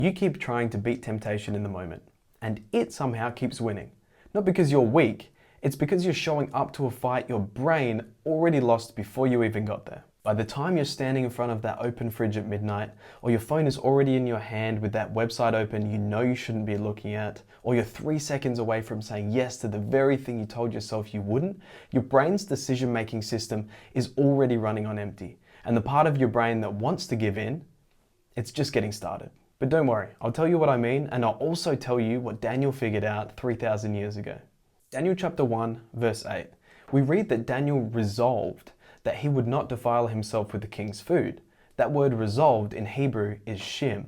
You keep trying to beat temptation in the moment, and it somehow keeps winning. Not because you're weak, it's because you're showing up to a fight your brain already lost before you even got there. By the time you're standing in front of that open fridge at midnight, or your phone is already in your hand with that website open you know you shouldn't be looking at, or you're 3 seconds away from saying yes to the very thing you told yourself you wouldn't, your brain's decision-making system is already running on empty. And the part of your brain that wants to give in, it's just getting started. But don't worry, I'll tell you what I mean, and I'll also tell you what Daniel figured out 3,000 years ago. Daniel chapter 1, verse 8. We read that Daniel resolved that he would not defile himself with the king's food. That word resolved in Hebrew is shim.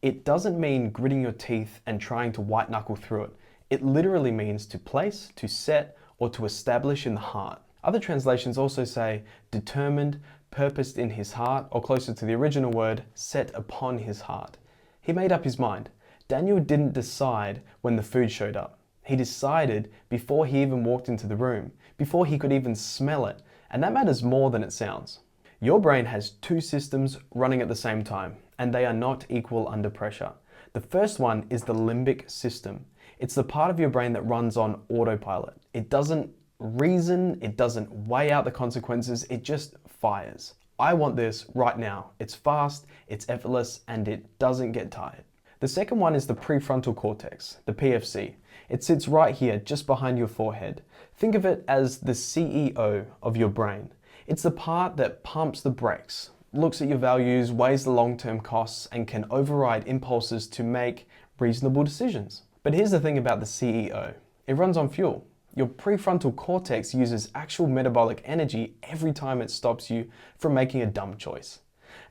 It doesn't mean gritting your teeth and trying to white knuckle through it. It literally means to place, to set, or to establish in the heart. Other translations also say determined, purposed in his heart, or closer to the original word, set upon his heart. He made up his mind. Daniel didn't decide when the food showed up. He decided before he even walked into the room, before he could even smell it, and that matters more than it sounds. Your brain has 2 systems running at the same time, and they are not equal under pressure. The first one is the limbic system. It's the part of your brain that runs on autopilot. It doesn't reason, it doesn't weigh out the consequences, it just fires. I want this right now. It's fast, it's effortless, and it doesn't get tired. The second one is the prefrontal cortex, the PFC. It sits right here, just behind your forehead. Think of it as the CEO of your brain. It's the part that pumps the brakes, looks at your values, weighs the long-term costs, and can override impulses to make reasonable decisions. But here's the thing about the CEO. It runs on fuel. Your prefrontal cortex uses actual metabolic energy every time it stops you from making a dumb choice.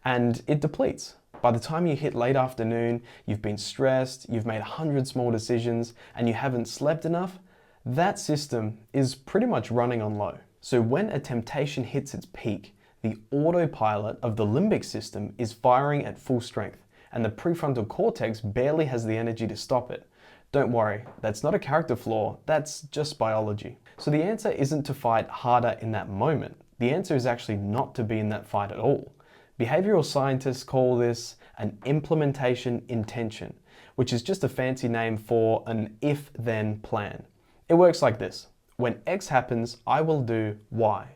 And it depletes. By the time you hit late afternoon, you've been stressed, you've made 100 small decisions, and you haven't slept enough, that system is pretty much running on low. So when a temptation hits its peak, the autopilot of the limbic system is firing at full strength, and the prefrontal cortex barely has the energy to stop it. Don't worry, that's not a character flaw, that's just biology. So the answer isn't to fight harder in that moment. The answer is actually not to be in that fight at all. Behavioral scientists call this an implementation intention, which is just a fancy name for an if-then plan. It works like this. When X happens, I will do Y.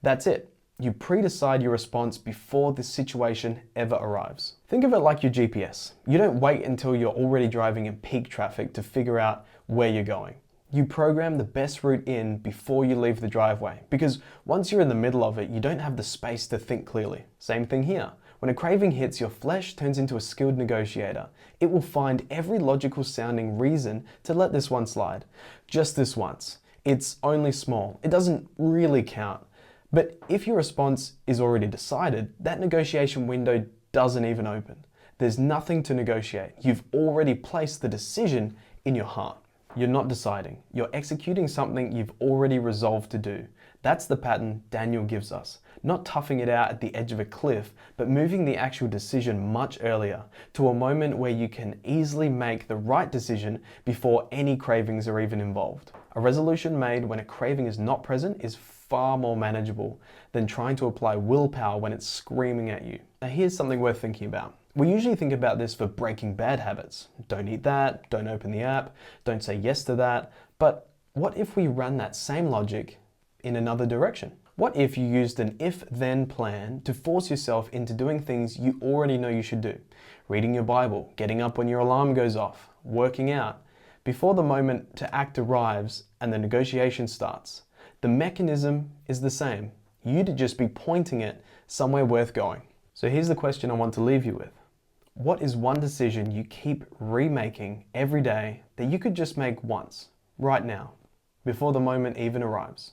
That's it. You pre-decide your response before the situation ever arrives. Think of it like your GPS. You don't wait until you're already driving in peak traffic to figure out where you're going. You program the best route in before you leave the driveway, because once you're in the middle of it, you don't have the space to think clearly. Same thing here. When a craving hits, your flesh turns into a skilled negotiator. It will find every logical sounding reason to let this one slide. Just this once. It's only small. It doesn't really count. But if your response is already decided, that negotiation window doesn't even open. There's nothing to negotiate. You've already placed the decision in your heart. You're not deciding. You're executing something you've already resolved to do. That's the pattern Daniel gives us. Not toughing it out at the edge of a cliff, but moving the actual decision much earlier to a moment where you can easily make the right decision before any cravings are even involved. A resolution made when a craving is not present is far more manageable than trying to apply willpower when it's screaming at you. Now here's something worth thinking about. We usually think about this for breaking bad habits. Don't eat that, don't open the app, don't say yes to that. But what if we ran that same logic in another direction? What if you used an if-then plan to force yourself into doing things you already know you should do? Reading your Bible, getting up when your alarm goes off, working out, before the moment to act arrives and the negotiation starts. The mechanism is the same. You'd just be pointing it somewhere worth going. So here's the question I want to leave you with. What is one decision you keep remaking every day that you could just make once, right now, before the moment even arrives?